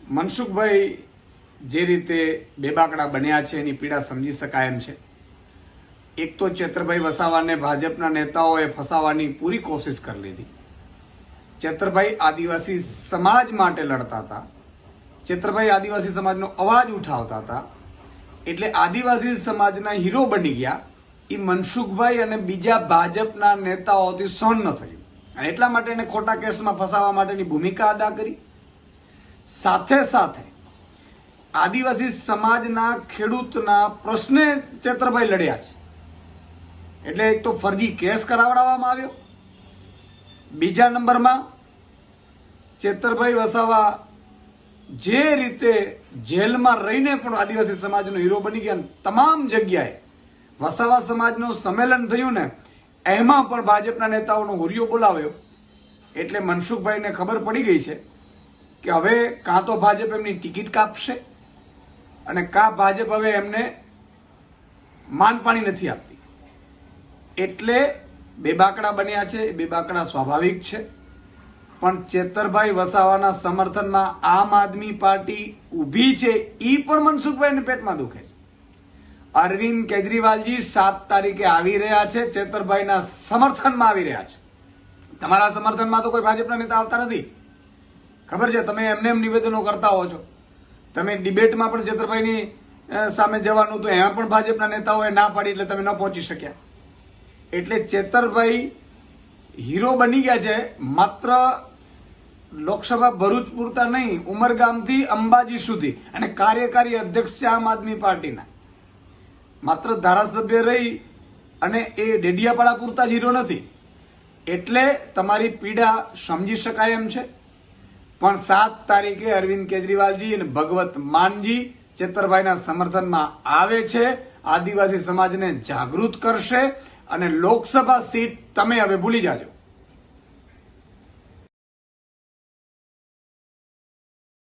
મનસુખભાઈ જે રીતે બેબાકડા બન્યા છે એની પીડા સમજી શકાય એમ છે. એક તો ચેતરભાઈ વસાવાને ભાજપના નેતાઓએ ફસાવવાની પૂરી કોશિશ કરી લીધી. ચેતરભાઈ આદિવાસી સમાજ માટે લડતા હતા, ચેતરભાઈ આદિવાસી સમાજનો અવાજ ઉઠાવતા હતા, એટલે આદિવાસી સમાજના હીરો બની ગયા. એ મનસુખભાઈ અને બીજા ભાજપના નેતાઓથી સહન ન થયું અને એટલા માટે એને ખોટા કેસમાં ફસાવવા માટેની ભૂમિકા અદા કરી. સાથે સાથે આદિવાસી સમાજના ખેડૂતના પ્રશ્ને ચેતરભાઈ લડ્યા છે. એટલે એક તો ફરજી કેસ કરાવડાવવામાં આવ્યો, બીજા નંબરમાં ચેતરભાઈ વસાવા જે રીતે જેલમાં રહીને પણ આદિવાસી સમાજનો હીરો બની ગયા. તમામ જગ્યાએ વસાવા સમાજનું સંમેલન થયું ને એમાં પણ ભાજપના નેતાઓનો હુરિયો બોલાવ્યો. એટલે મનસુખભાઈને ખબર પડી ગઈ છે કે હવે કાં તો ભાજપ એમની ટિકિટ કાપશે અને કાં ભાજપ હવે એમને માનપાણી નથી આપતી. એટલે બેબાકડા બન્યા છે. એ બેબાકડા સ્વાભાવિક છે, પણ ચેતરભાઈ વસાવાના સમર્થનમાં આમ આદમી પાર્ટી ઊભી છે એ પણ મનસુખભાઈને પેટમાં દુખે છે. અરવિંદ કેજરીવાલજી 7 તારીખે આવી રહ્યા છે, ચેતરભાઈના સમર્થનમાં આવી રહ્યા છે. તમારા સમર્થનમાં તો કોઈ ભાજપના નેતા આવતા નથી, ખબર છે. તમે એમને એમ નિવેદનો કરતા હો છો. તમે ડિબેટમાં પણ ચેતરભાઈની સામે જવાનું તો એમાં પણ ભાજપના નેતાઓએ ના પાડી એટલે તમે ન પહોંચી શક્યા. એટલે ચેતરભાઈ હીરો બની ગયા છે. માત્ર લોકસભા ભરૂચ પૂરતા નહીં, ઉમરગામથી અંબાજી સુધી, અને કાર્યકારી અધ્યક્ષ છે આમ આદમી પાર્ટીના. માત્ર ધારાસભ્ય રહી અને એ ડેડિયાપાડા પૂરતા જ હીરો નથી. એટલે તમારી પીડા સમજી શકાય એમ છે. પણ 7 તારીખે અરવિંદ કેજરીવાલજી અને ભગવત માનજી ચેતરભાઈના સમર્થનમાં આવે છે, આદિવાસી સમાજને જાગૃત કરશે અને લોકસભા સીટ તમે હવે ભૂલી જાજો.